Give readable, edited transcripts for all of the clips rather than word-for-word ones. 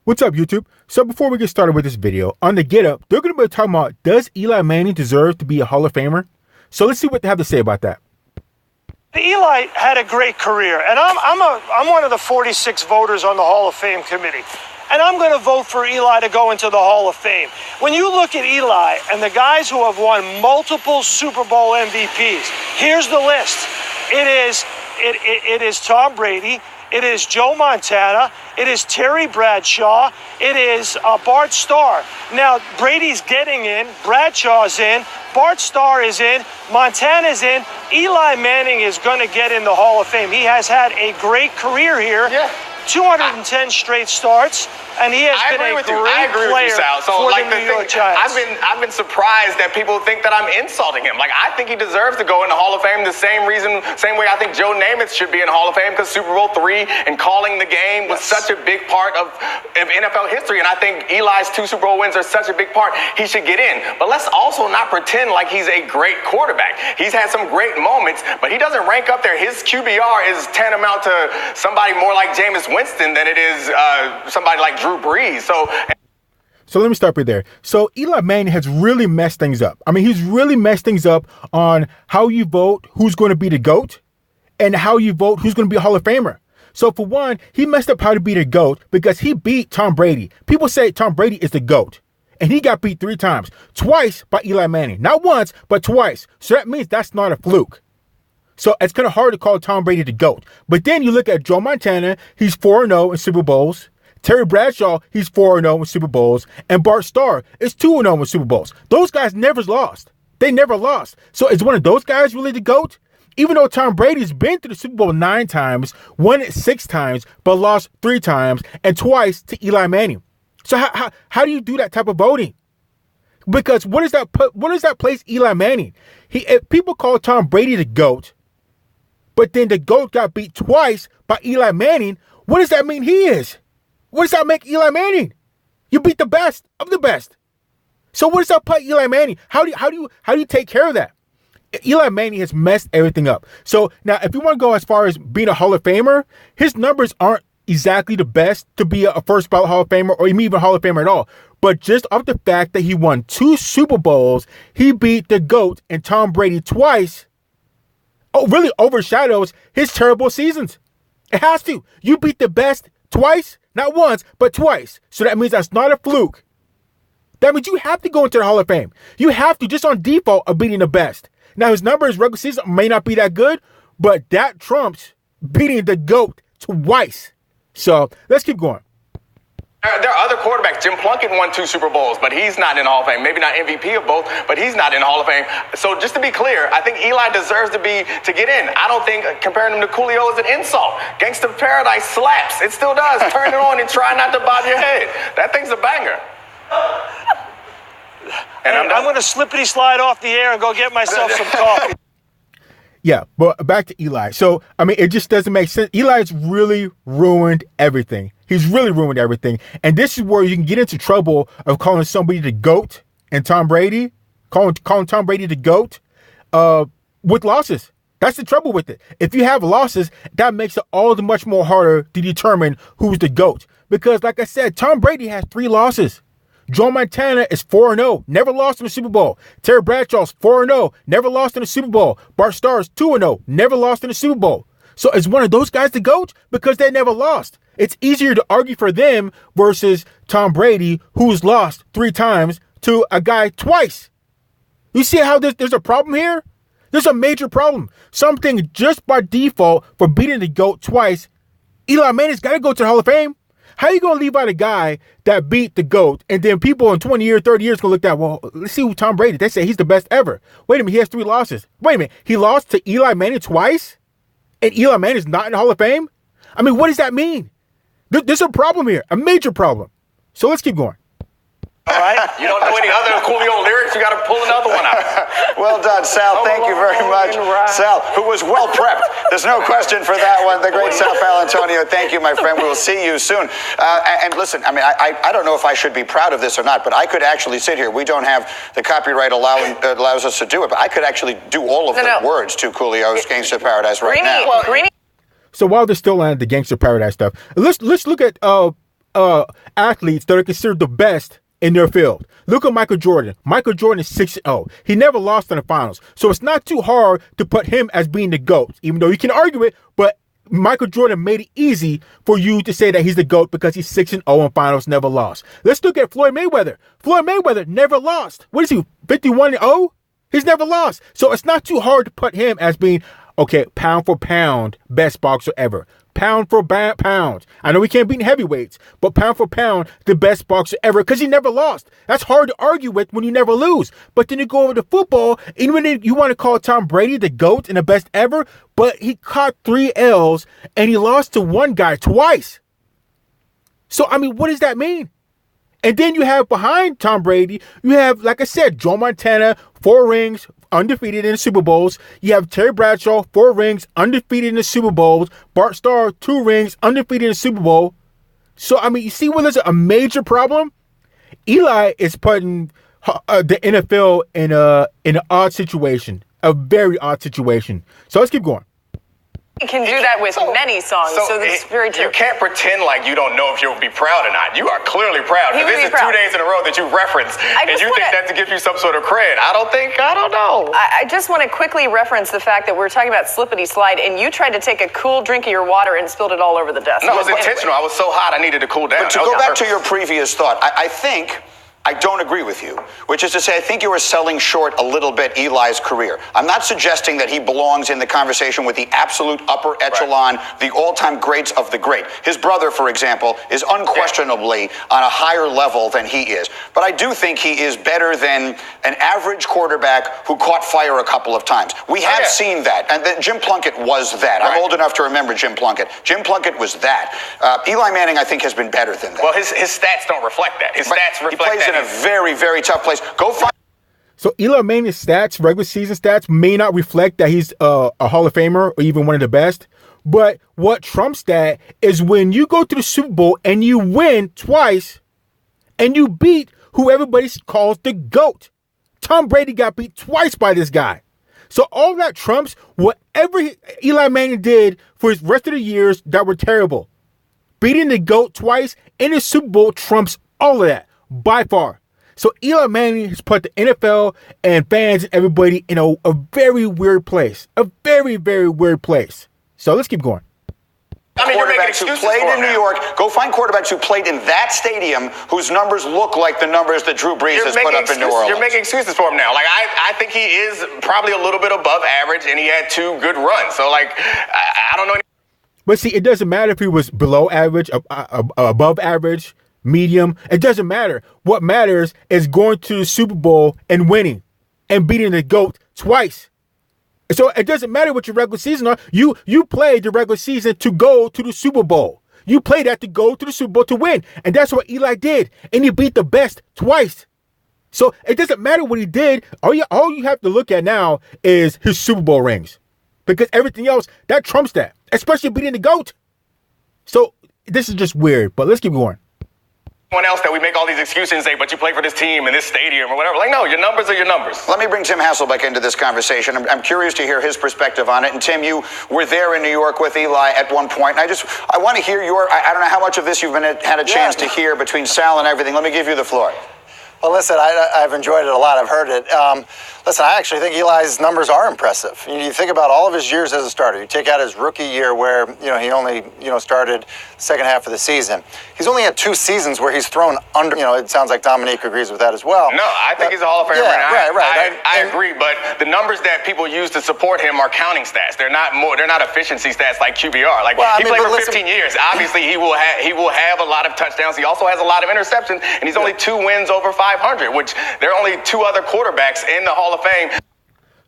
What's up, YouTube? So before we get started with this video, on the Get Up, they're going to be talking about, does Eli Manning deserve to be a Hall of Famer? So let's see what they have to say about that. Eli had a great career, and I'm one of the 46 voters on the Hall of Fame committee. And I'm going to vote for Eli to go into the Hall of Fame. When you look at Eli and the guys who have won multiple Super Bowl MVPs, here's the list. It is Tom Brady. It is Joe Montana. It is Terry Bradshaw. It is Bart Starr. Now, Brady's getting in. Bradshaw's in. Bart Starr is in. Montana's in. Eli Manning is going to get in the Hall of Fame. He has had a great career here. Yeah. 210 straight starts, and he has been a great player for the New York Giants. I've been surprised that people think that I'm insulting him. Like, I think he deserves to go in the Hall of Fame the same way I think Joe Namath should be in the Hall of Fame, because Super Bowl III and calling the game was such a big part of NFL history, and I think Eli's 2 Super Bowl wins are such a big part. He should get in. But let's also not pretend like he's a great quarterback. He's had some great moments, but he doesn't rank up there. His QBR is tantamount to somebody more like Jameis Winston than it is somebody like Drew Brees. So let me stop right there. So Eli Manning has really messed things up. I mean, he's really messed things up on how you vote who's going to be the GOAT and how you vote who's going to be a Hall of Famer. So for one, he messed up how to be the GOAT because he beat Tom Brady. People say Tom Brady is the GOAT, and he got beat 3 times. Twice by Eli Manning. Not once, but twice. So that means that's not a fluke. So it's kind of hard to call Tom Brady the GOAT. But then you look at Joe Montana, he's 4-0 in Super Bowls. Terry Bradshaw, he's 4-0 in Super Bowls. And Bart Starr is 2-0 in Super Bowls. Those guys never lost. They never lost. So is one of those guys really the GOAT? Even though Tom Brady's been to the Super Bowl 9 times, won it 6 times, but lost 3 times, and twice to Eli Manning. So how do you do that type of voting? Because what does that place Eli Manning? If people call Tom Brady the GOAT, but then the GOAT got beat twice by Eli Manning, what does that mean he is? What does that make Eli Manning? You beat the best of the best. So what does that put Eli Manning? How do you take care of that? Eli Manning has messed everything up. So now if you want to go as far as being a Hall of Famer, his numbers aren't exactly the best to be a first ballot Hall of Famer or even a Hall of Famer at all. But just off the fact that he won 2 Super Bowls, he beat the GOAT and Tom Brady twice, really overshadows his terrible seasons. It has to. You beat the best twice, not once, but twice. So that means that's not a fluke. That means you have to go into the Hall of Fame. You have to, just on default, of beating the best. Now, his numbers regular season may not be that good, but that trumps beating the GOAT twice. So let's keep going. There are other quarterbacks. Jim Plunkett won 2 Super Bowls, but he's not in the Hall of Fame. Maybe not MVP of both, but he's not in the Hall of Fame. So just to be clear, I think Eli deserves to get in. I don't think comparing him to Coolio is an insult. Gangsta Paradise slaps. It still does. Turn it on and try not to bob your head. That thing's a banger. And I'm going to slippity slide off the air and go get myself some coffee. Yeah, but back to Eli. So, I mean, it just doesn't make sense. Eli's really ruined everything. He's really ruined everything. And this is where you can get into trouble of calling somebody the GOAT and Tom Brady, calling Tom Brady the GOAT with losses. That's the trouble with it. If you have losses, that makes it all the much more harder to determine who's the GOAT. Because, like I said, Tom Brady has 3 losses. Joe Montana is 4-0, never lost in the Super Bowl. Terry Bradshaw's 4-0, never lost in the Super Bowl. Bart Starr is 2-0, never lost in the Super Bowl. So is one of those guys the GOAT? Because they never lost. It's easier to argue for them versus Tom Brady, who's lost 3 times to a guy twice. You see how there's a problem here? There's a major problem. Something just by default for beating the GOAT twice, Eli Manning's got to go to the Hall of Fame. How are you going to leave out a guy that beat the GOAT and then people in 20 years, 30 years going to look at, well, let's see who Tom Brady. They say he's the best ever. Wait a minute, he has 3 losses. Wait a minute, he lost to Eli Manning twice? And Eli Manning's not in the Hall of Fame? I mean, what does that mean? There's a problem here, a major problem. So let's keep going. All right. You don't know any other Coolio lyrics, you got to pull another one out. Well done, Sal. Thank you very much. Sal, who was well prepped. There's no question for that one. The great Sal Paolantonio. Thank you, my friend. We will see you soon. And listen, I mean, I don't know if I should be proud of this or not, but I could actually sit here. We don't have the copyright allows us to do it, but I could actually do all of the words to Coolio's Gangsta Paradise right now. So while they're still on the Gangsta Paradise stuff, let's look at athletes that are considered the best in their field. Look at Michael Jordan. Michael Jordan is 6-0. He never lost in the finals. So it's not too hard to put him as being the GOAT, even though you can argue it, but Michael Jordan made it easy for you to say that he's the GOAT because he's 6-0 in finals, never lost. Let's look at Floyd Mayweather. Floyd Mayweather never lost. What is he, 51-0? He's never lost. So it's not too hard to put him as being, okay, pound for pound, best boxer ever. Pound for pound. I know he can't beat heavyweights, but pound for pound, the best boxer ever because he never lost. That's hard to argue with when you never lose. But then you go over to football, and when you want to call Tom Brady the GOAT and the best ever, but he caught 3 L's and he lost to one guy twice. So, I mean, what does that mean? And then you have behind Tom Brady, you have, like I said, Joe Montana, 4 rings, undefeated in the Super Bowls. You have Terry Bradshaw, 4 rings, undefeated in the Super Bowls. Bart Starr, 2 rings, undefeated in the Super Bowl. So, I mean, you see where there's a major problem? Eli is putting the NFL in an odd situation, a very odd situation. So let's keep going. You can do that with many songs, so that's very true. You can't pretend like you don't know if you'll be proud or not. You are clearly proud. This is 2 days in a row that you referenced, and you think that to give you some sort of credit. I don't know. I just want to quickly reference the fact that we're talking about slippity slide, and you tried to take a cool drink of your water and spilled it all over the desk. No, it was intentional. I was so hot I needed to cool down. But to go back to your previous thought, I think I don't agree with you, which is to say I think you are selling short a little bit Eli's career. I'm not suggesting that he belongs in the conversation with the absolute upper echelon, the all-time greats of the great. His brother, for example, is unquestionably on a higher level than he is. But I do think he is better than an average quarterback who caught fire a couple of times. We have seen that, and Jim Plunkett was that. I'm old enough to remember Jim Plunkett. Jim Plunkett was that. Eli Manning, I think, has been better than that. Well, his stats don't reflect that. His stats reflect that. In a very, very tough place. Go find. So Eli Manning's stats, regular season stats, may not reflect that he's a Hall of Famer or even one of the best. But what trumps that is when you go to the Super Bowl and you win twice and you beat who everybody calls the GOAT. Tom Brady got beat twice by this guy. So all that trumps whatever Eli Manning did for his rest of the years that were terrible. Beating the GOAT twice in the Super Bowl trumps all of that. By far. So Eli Manning has put the NFL and fans and everybody in a very weird place. A very, very weird place. So let's keep going. I mean, Quarterbacks who played in New York, go find quarterbacks who played in that stadium whose numbers look like the numbers that Drew Brees has put up in New Orleans. You're making excuses for him now. Like, I think he is probably a little bit above average, and he had 2 good runs. So, like, I don't know. But see, it doesn't matter if he was below average, above average, medium. It doesn't matter. What matters is going to the Super Bowl and winning and beating the GOAT twice. So it doesn't matter what your regular season are. You played the regular season to go to the Super Bowl. You played that to go to the Super Bowl to win. And that's what Eli did. And he beat the best twice. So it doesn't matter what he did. All you have to look at now is his Super Bowl rings. Because everything else, that trumps that. Especially beating the GOAT. So this is just weird. But let's keep going. Someone else that we make all these excuses and say, but you play for this team in this stadium or whatever. Like, no, your numbers are your numbers. Let me bring Tim Hasselbeck into this conversation. I'm curious to hear his perspective on it. And Tim, you were there in New York with Eli at one point. And I want to hear I don't know how much of this you've had a chance to hear between Sal and everything. Let me give you the floor. Well, listen, I've enjoyed it a lot. I've heard it. Listen, I actually think Eli's numbers are impressive. You think about all of his years as a starter. You take out his rookie year where, he only, started the second half of the season. He's only had 2 seasons where he's thrown under, it sounds like Dominique agrees with that as well. No, I think he's a Hall of Famer. Yeah, right. I agree, but the numbers that people use to support him are counting stats. They're not efficiency stats like QBR. Like, he played for 15 years. Obviously, he will have a lot of touchdowns. He also has a lot of interceptions, and he's only 2 wins over 500, which there are only 2 other quarterbacks in the Hall of Fame.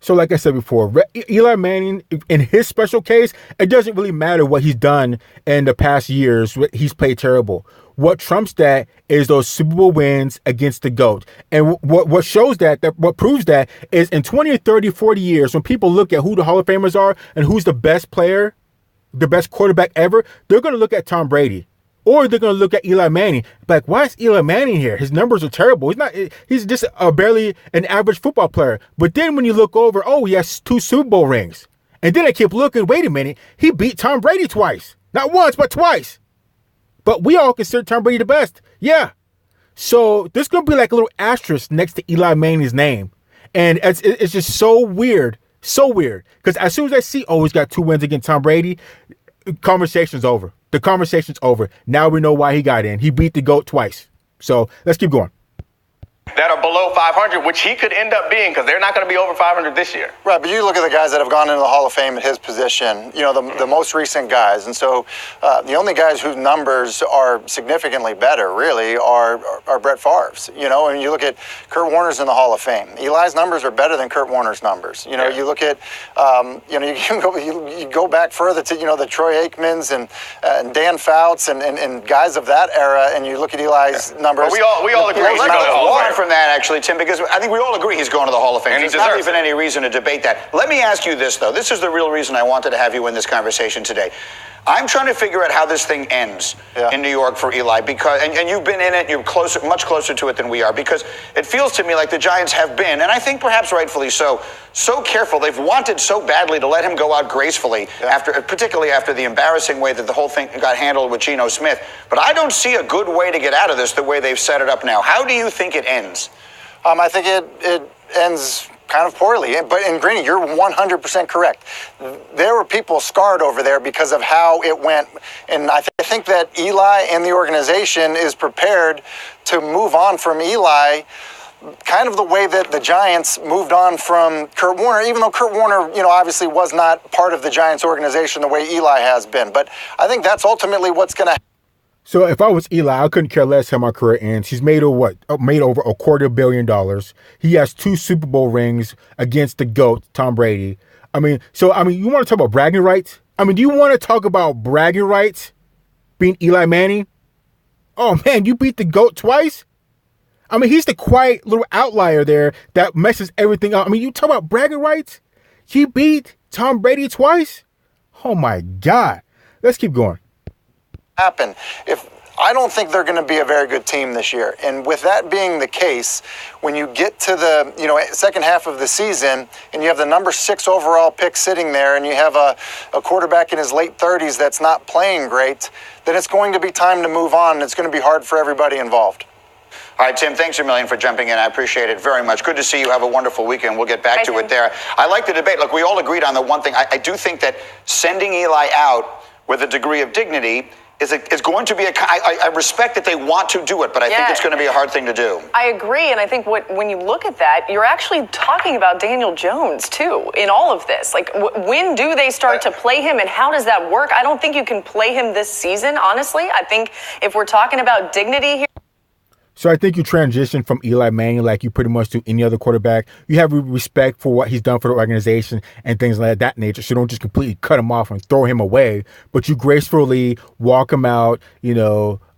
So like I said before, Eli Manning, in his special case, it doesn't really matter what he's done in the past years. He's played terrible. What trumps that is those Super Bowl wins against the GOAT. And what shows what proves that is in 20 or 30, 40 years, when people look at who the Hall of Famers are and who's the best player, the best quarterback ever, they're going to look at Tom Brady. Or they're going to look at Eli Manning. Like, why is Eli Manning here? His numbers are terrible. He's just barely an average football player. But then when you look over, he has 2 Super Bowl rings. And then I keep looking, wait a minute, he beat Tom Brady twice. Not once, but twice. But we all consider Tom Brady the best. Yeah. So there's going to be like a little asterisk next to Eli Manning's name. And it's just so weird. So weird. Because as soon as I see, he's got 2 wins against Tom Brady, conversation's over. The conversation's over. Now we know why he got in. He beat the GOAT twice. So let's keep going. That are below 500, which he could end up being, because they're not going to be over 500 this year. Right, but you look at the guys that have gone into the Hall of Fame at his position, the most recent guys. And so the only guys whose numbers are significantly better, really, are Brett Favre's. And you look at Kurt Warner's in the Hall of Fame. Eli's numbers are better than Kurt Warner's numbers. You look at, you go back further to, the Troy Aikmans and Dan Fouts and guys of that era, and you look at Eli's numbers. But we all agree. From that, actually, Tim, because I think we all agree he's going to the Hall of Fame. There's not even any reason to debate that. Let me ask you this, though. This is the real reason I wanted to have you in this conversation today. I'm trying to figure out how this thing ends in New York for Eli, because and you've been in it, you're much closer to it than we are, because it feels to me like the Giants have been, and I think perhaps rightfully so careful. They've wanted so badly to let him go out gracefully, particularly after the embarrassing way that the whole thing got handled with Geno Smith. But I don't see a good way to get out of this the way they've set it up now. How do you think it ends? I think it ends kind of poorly. But in Greeny, you're 100% correct. There were people scarred over there because of how it went. And I think that Eli and the organization is prepared to move on from Eli kind of the way that the Giants moved on from Kurt Warner, even though Kurt Warner, obviously was not part of the Giants organization the way Eli has been. But I think that's ultimately what's going to happen. So if I was Eli, I couldn't care less how my career ends. He's made over $250 million. He has 2 Super Bowl rings against the GOAT, Tom Brady. You want to talk about bragging rights? Do you want to talk about bragging rights being Eli Manning? Oh, man, you beat the GOAT twice? He's the quiet little outlier there that messes everything up. You talk about bragging rights? He beat Tom Brady twice? Oh, my God. Let's keep going. Happen. I don't think they're going to be a very good team this year. And with that being the case, when you get to the second half of the season and you have the number 6 overall pick sitting there and you have a quarterback in his late 30s that's not playing great, then it's going to be time to move on, and it's going to be hard for everybody involved. All right, Tim, thanks a million for jumping in. I appreciate it very much. Good to see you. Have a wonderful weekend. We'll get back to it there. I like the debate. Look, we all agreed on the one thing. I do think that sending Eli out with a degree of dignity is going to be I respect that they want to do it, but I think it's going to be a hard thing to do. I agree, and I think when you look at that, you're actually talking about Daniel Jones, too, in all of this. Like, when do they start to play him, and how does that work? I don't think you can play him this season, honestly. I think if we're talking about dignity here. So I think you transition from Eli Manning like you pretty much do any other quarterback. You have respect for what he's done for the organization and things like that nature. So don't just completely cut him off and throw him away, but you gracefully walk him out, like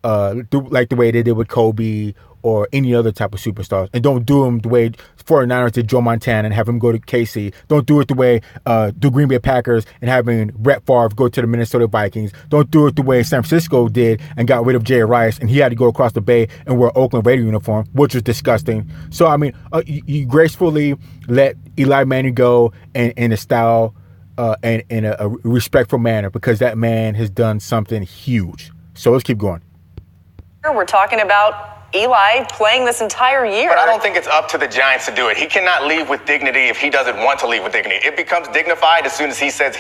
the way they did with Kobe or any other type of superstars. And don't do him the way 49ers did Joe Montana and have him go to KC. Don't do it the way the Green Bay Packers and having Brett Favre go to the Minnesota Vikings. Don't do it the way San Francisco did and got rid of Jerry Rice and he had to go across the bay and wear an Oakland Raider uniform, which was disgusting. So, you gracefully let Eli Manning go in a style and in a respectful manner, because that man has done something huge. So let's keep going. We're talking about Eli playing this entire year. But I don't think it's up to the Giants to do it. He cannot leave with dignity if he doesn't want to leave with dignity. It becomes dignified as soon as he says